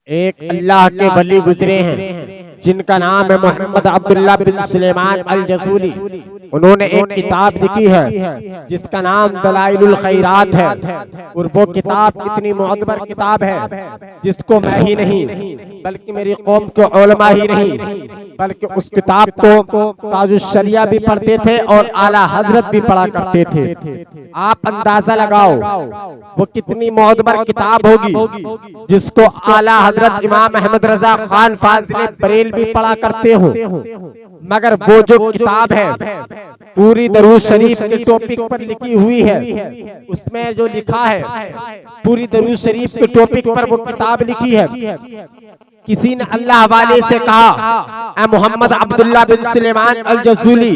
एक अल्लाह के वली गुजरे हैं जिनका नाम है मोहम्मद अब्दुल्ला बिन सुलेमान अल जसूली। उन्होंने एक किताब लिखी है जिसका नाम दलाइलुल खैरात है, और वो किताब इतनी मोअतबर किताब है जिसको मैं ही नहीं बल्कि मेरी कौम के उलमा ही नहीं बल्कि उस किताब को ताजुश शरिया भी पढ़ते थे और आला हजरत भी पढ़ा करते थे। आप अंदाजा लगाओ वो कितनी मोअतबर किताब होगी जिसको आला हजरत इमाम अहमद रजा खान फाजिल बरेल भी पढ़ा करते हो। मगर वो जो किताब है पूरी दरूद शरीफ के टॉपिक पर लिखी हुई है, उसमें जो लिखा है पूरी दरूद शरीफ के टॉपिक पर वो किताब लिखी है। किसी ने अल्लाह वाले से कहा, ए मोहम्मद अब्दुल्ला बिन सुलेमान अल जसूली,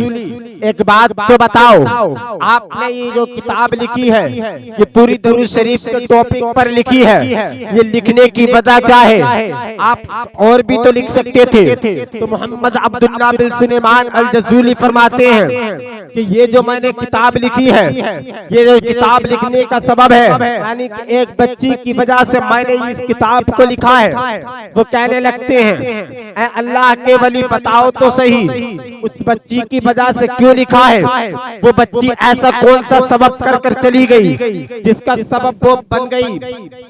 एक बात तो बताओ, आपने ये जो किताब लिखी है ये पूरी दरूद शरीफ के टॉपिक पर लिखी है, ये लिखने की वजह क्या है? आप और भी तो लिख सकते थे। तो मोहम्मद अब्दुल्ला बिन सुलेमान अल जसूली फरमाते हैं कि ये जो मैंने किताब लिखी है, ये जो किताब लिखने का सबब है, यानी कि एक बच्ची की वजह से मैंने इस किताब को लिखा है। वो कहने लगते हैं, ऐ अल्लाह के वली बताओ तो सही, उस बच्ची की वजह से क्यों लिखा है? वो बच्ची ऐसा कौन सा सबब कर कर चली गई जिसका सबब वो बन गई,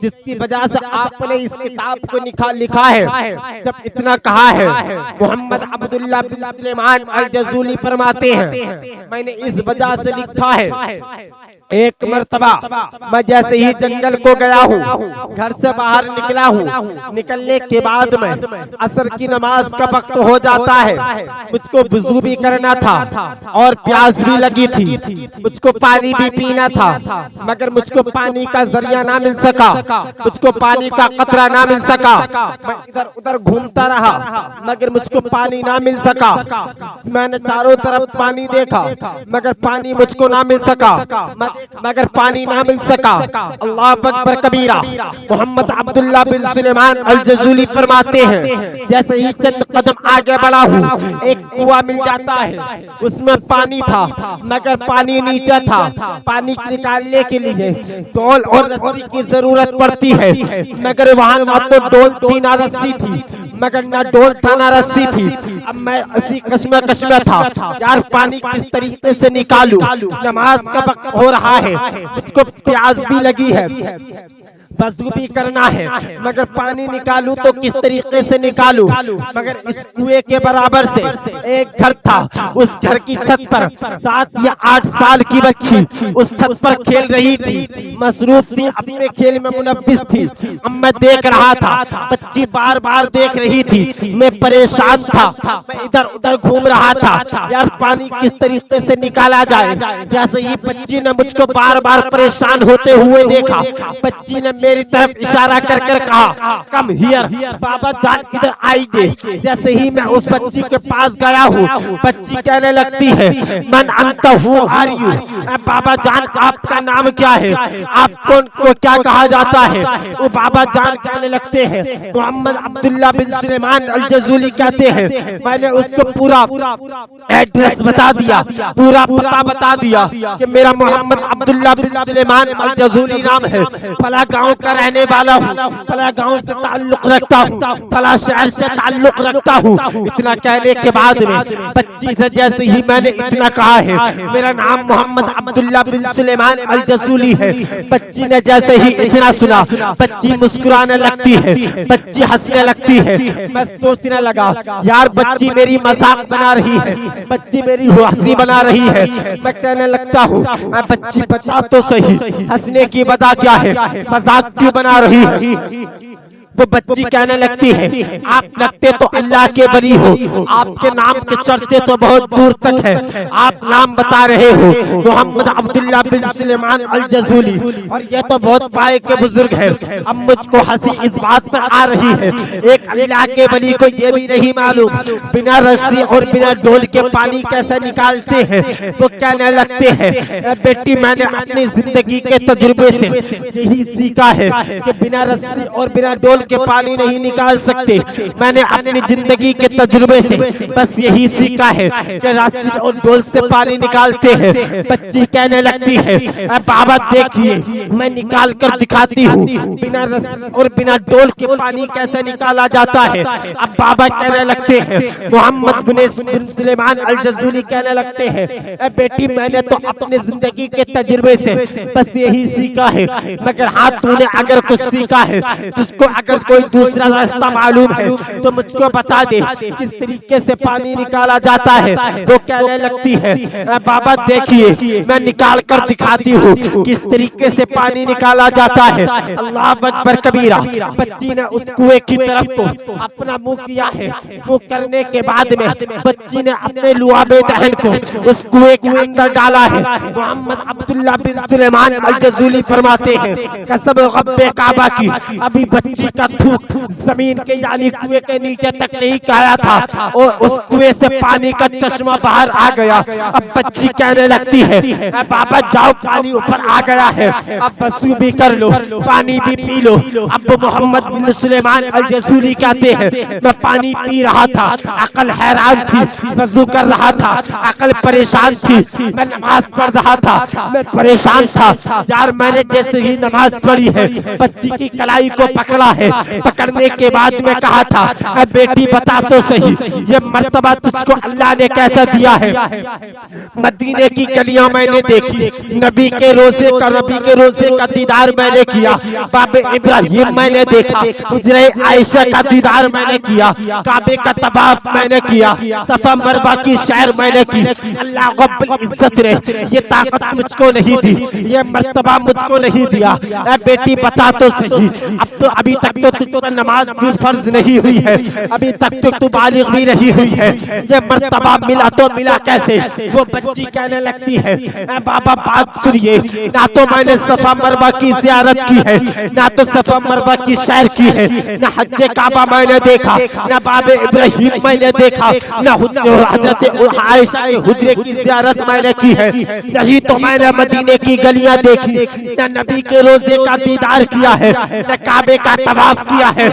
जिसकी वजह से आपने इस किताब को लिखा है। जब इतना कहा है, मोहम्मद अब्दुल्ला बिन सुलेमान अल जसूली फरमाते हैं, मैंने इस वजह से लिखा है। एक मर्तबा मैं जैसे ही जंगल को गया हूँ, घर से बाहर निकला हूँ, निकलने के बाद में असर की नमाज का वक्त हो जाता है। मुझको वुज़ू भी करना था और प्यास भी लगी थी, मुझको पानी भी पीना था, मगर मुझको पानी का जरिया ना मिल सका, मुझको पानी का कतरा ना मिल सका। मैं इधर उधर घूमता रहा मगर मुझको पानी ना मिल सका। मैंने चारों तरफ पानी देखा मगर पानी मुझको ना मिल सका, मगर पानी ना मिल सका। अल्लाह अकबर कबीरा। मोहम्मद अब्दुल्ला बिन सुलेमान अल जसूली फरमाते हैं, जैसे ही चंद कदम आगे बढ़ा हूँ, एक कुआं मिल जाता है, उसमें पानी था मगर पानी नीचे था। पानी निकालने के लिए डोल और रस्सी की जरूरत पड़ती है, मगर वहाँ ना तो डोल थी ना रस्सी थी, मगर ना डोल था ना रस्सी थी। अब मैं इसी कश्मकश में था, यार पानी किस तरीके से निकालूं? नमाज का वक्त हो रहा है, मुझको प्यास भी लगी है, वज़ू भी करना है, मगर पानी निकालूं तो किस तरीके से निकालूं? मगर इस कुएं के बराबर से एक घर था, उस घर की छत पर 7 या 8 साल की बच्ची उस छत पर खेल रही थी, मसरूफ थी, अपने खेल में मुनव्विस थी। अब मैं देख रहा था, बच्ची बार बार देख रही थी, मैं परेशान था, मैं इधर उधर घूम रहा था, यार पानी किस तरीके से निकाला जाए। जैसे ही बच्ची ने मुझको बार बार परेशान होते हुए देखा, बच्ची ने मेरी तरफ इशारा कर कर कहा, कम हियर, बाबा जान इधर आइए। जैसे ही मैं उस बच्ची के पास गया हूँ, बच्ची कहने लगती है, मन अंता हूँ आर यू, बाबा जान आपका नाम क्या है, आपको को क्या कहा जाता है? वो बाबा जान कहने लगते हैं, मोहम्मद अब्दुल्ला बिन सुलेमान अल जसूली कहते हैं। मैंने उसको पूरा एड्रेस बता दिया, पूरा पता बता दिया कि मेरा मोहम्मद अब्दुल्ला बिन सुलेमान अल जसूली नाम है, फला गांव का रहने वाला हूँ, फला गांव से ताल्लुक रखता हूँ, फला शहर से ताल्लुक रखता हूँ। इतना कहने के बाद में बच्ची से जैसे ही मैंने इतना कहा है, मेरा नाम मोहम्मद अब्दुल्ला बिन सुलेमान अल जसूली है, बच्ची ने जैसे ही इतना सुना, बच्ची मुस्कुराने लगती है, बच्ची हंसने लगती है। मैं सोचने लगा, यार बच्ची मेरी मजाक बना रही है, बच्ची मेरी हंसी बना रही है। मैं कहने लगता हूँ, मैं बच्ची बता तो सही, हंसने की वजह क्या है, मजाक क्यों बना रही है? वो बच्ची कहने लगती है, आप लगते तो अल्लाह के वली हो, आपके नाम के चर्चे तो बहुत दूर तक है, आप नाम बता रहे हो मोहम्मद अब्दुल्ला बिन सुलेमान अल जसूली, और ये तो बहुत पाए के बुजुर्ग है। अब मुझको हंसी इस बात पर आ रही है, एक अल्लाह के वली को ये भी नहीं मालूम बिना रस्सी और बिना डोल के पानी कैसे निकालते हैं। वो कहने लगते हैं, बेटी मैंने अपनी जिंदगी के तजुर्बे से यही सीखा है कि बिना रस्सी और बिना डोल डोल के पानी नहीं निकाल सकते। मैंने अपनी जिंदगी के तजुर्बे से बस यही सीखा है कि रस्सी और डोल से पानी निकालते हैं। बच्ची कहने लगती है बाबा देखिए मैं निकाल कर दिखाती हूँ, बिना रस्सी और बिना डोल के पानी कैसे निकाला जाता है। अब बाबा कहने लगते हैं, मोहम्मद बिन सुलेमान अल जज़ूली कहने लगते हैं बेटी मैंने तो अपनी जिंदगी के तजुर्बे से बस यही सीखा है, मगर हाँ तूने अगर कुछ सीखा है, तुझको अगर कोई दूसरा रास्ता मालूम है तो मुझको बता दे किस तरीके से पानी निकाला जाता है। वो कहने लगती है बाबा देखिए मैं निकाल कर दिखाती हूँ किस तरीके से पानी निकाला जाता है। अल्लाह अकबर कबीरा। बच्ची ने उस कुएं की तरफ को अपना मुंह किया है। मुंह करने के बाद में बच्ची ने अपने लुआबे दहन को उस कुएं के अंदर डाला है। मोहम्मद अब्दुल्ला बिन सुलेमान अल जज़ूली फरमाते हैं कसम रब्बे काबा की अभी बच्ची का थूक जमीन के यानी कुएं के नीचे तक नहीं आया था और उस कुएं से पानी का चश्मा बाहर आ गया। अब बच्ची कहने लगती है बाबा जाओ पानी ऊपर आ गया है, अब वज़ू भी कर लो पानी भी पी लो। अब मोहम्मद बिन सुलेमान अल जज़ूली कहते हैं मैं पानी पी रहा था, अकल हैरान थी, वज़ू कर रहा था, अकल परेशान थी, मैं नमाज पढ़ रहा था, मैं परेशान था यार। मैंने जैसे ही नमाज पढ़ी है बच्ची की कलाई को पकड़ा है, पकड़ने के बाद में कहा था बेटी बता तो सही ये मर्तबा तुझको अल्लाह ने कैसा दिया है। मदीने की गलियां मैंने देखी, नबी के रोजे का दीदार मैंने किया, बाबे इब्राहिम मैंने देखा, हुजरे आयशा का दीदार मैंने किया, काबे का तवाफ मैंने किया, सफा मरवा की सैर मैंने की। अल्लाह रब्बुल इज्जत ने ये ताकत मुझको नहीं दी, ये मर्तबा मुझको नहीं दिया। बेटी बता तो सही अब तो अभी तक तो तुझको नमाज भी फर्ज नहीं हुई है, अभी तक तो तू बालिग भी नहीं हुई है, ये मर्तबा मिला तो मिला कैसे। वो बच्ची कहने लगती है बाबा बात सुनिए, ना तो मैंने सफा मरवा की ज़ियारत की है, ना तो सफा मरवा की सैर की है, ना हज्जे काबा मैंने देखा, ना बाबे इब्राहिम मैंने देखा, ना हजरत आयशा के हुजरे की ज़ियारत मैंने की है, नहीं तो मैंने मदीने की गलियां देखी, ना नबी के रोजे का दीदार किया है, ना काबे का तवाफ किया है।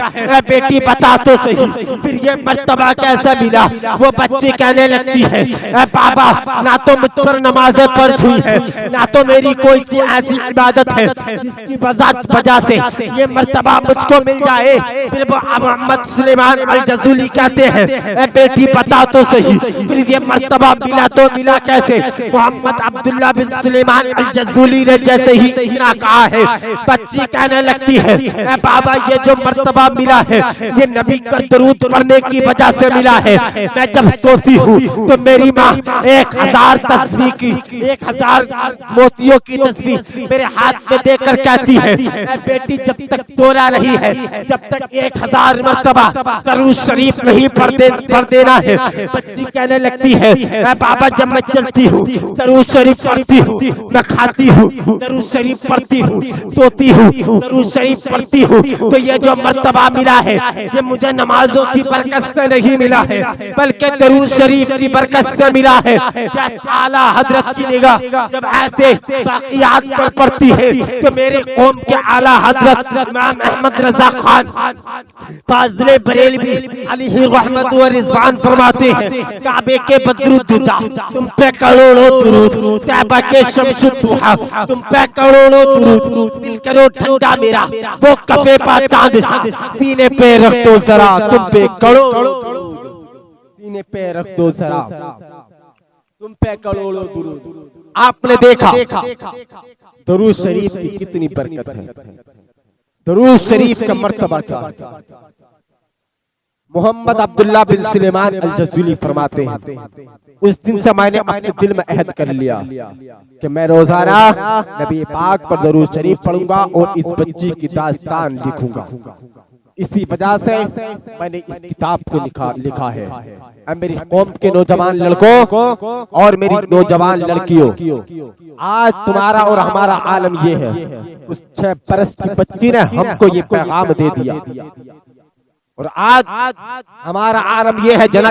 बेटी बता तो सही फिर ये मर्तबा कैसा मिला। वो बच्ची कहने लगती है बाबा ना तो मुझ पर नमाज़ें फर्ज हुई है, ना तो मेरी कोई सी ऐसी इबादत है जिसकी वजह से ये मर्तबा मुझको मिल जाए। फिर वो मोहम्मद सुलेमान अल जज़ूली कहते हैं बेटी बता तो सही फिर ये मर्तबा मिला तो मिला कैसे। मोहम्मद अब्दुल्ला बिन सुलेमान अल जज़ूली ने जैसे ही इतना कहा है बच्ची कहने लगती है बाबा ये जो मर्तबा मिला है ये नबी पर दरूद पढ़ने की वजह से मिला है। मैं जब सोती हूँ तो मेरी माँ 1000 तस्बीह की 1000 मोतियों की तस्बीह मेरे हाथ में देकर कहती है बेटी जब तक सोना नहीं है जब तक 1000 मर्तबा दरूद शरीफ नहीं पढ़ देना है। बच्ची कहने लगती है बाबा जब मैं चलती हूँ दरूद शरीफ पढ़ती हूँ, मैं खाती हूँ दरूद शरीफ पढ़ती हूँ, सोती हूँ दरूद शरीफ पढ़ती हूँ, तो ये जो मर्तबा मिला है ये मुझे नमाजों की बरकत से नहीं मिला है बल्कि दरूद शरीफ की बरकत से मिला है। आला हजरत की निगाह जब ऐसे वाक़ियात पर पड़ती है तो मेरे कौम के आला हजरत इमाम अहमद रज़ा खान फाज़िले बरेलवी अलैहि रहमत व रिज़वान फरमाते हैं काबे के बदरुद्दुजा तुम पे करोड़ों दुरूद, तैबा के शम्सुद्दुहा तुम पे करोड़ों दुरूद, दिल करो ठंडा मेरा वो कफे पा चांद सीने पे रख दो जरा तुम पे करोड़ों, सीने पे रख दो जरा तुम पे करोड़ों दुरूद। आपने देखा दरूद शरीफ की कितनी बरकत है, दरूद शरीफ का मर्तबा क्या है। मोहम्मद अब्दुल्ला बिन सुलेमान अल जज़ूली फरमाते हैं उस दिन से मैंने अपने दिल में अहद कर लिया कि मैं रोजाना नबी पाक पर दरूद शरीफ पढ़ूंगा और इस बच्ची की दास्तान लिखूंगा। इसी वजह से मैंने इस किताब को लिखा है। मेरी कौम के नौजवान लड़कों और मेरी नौजवान लड़कियों, आज तुम्हारा और हमारा आलम ये है, उस 6 बरस की बच्ची ने हमको ये पैगाम दे दिया और आज हमारा आलम ये है जन्नत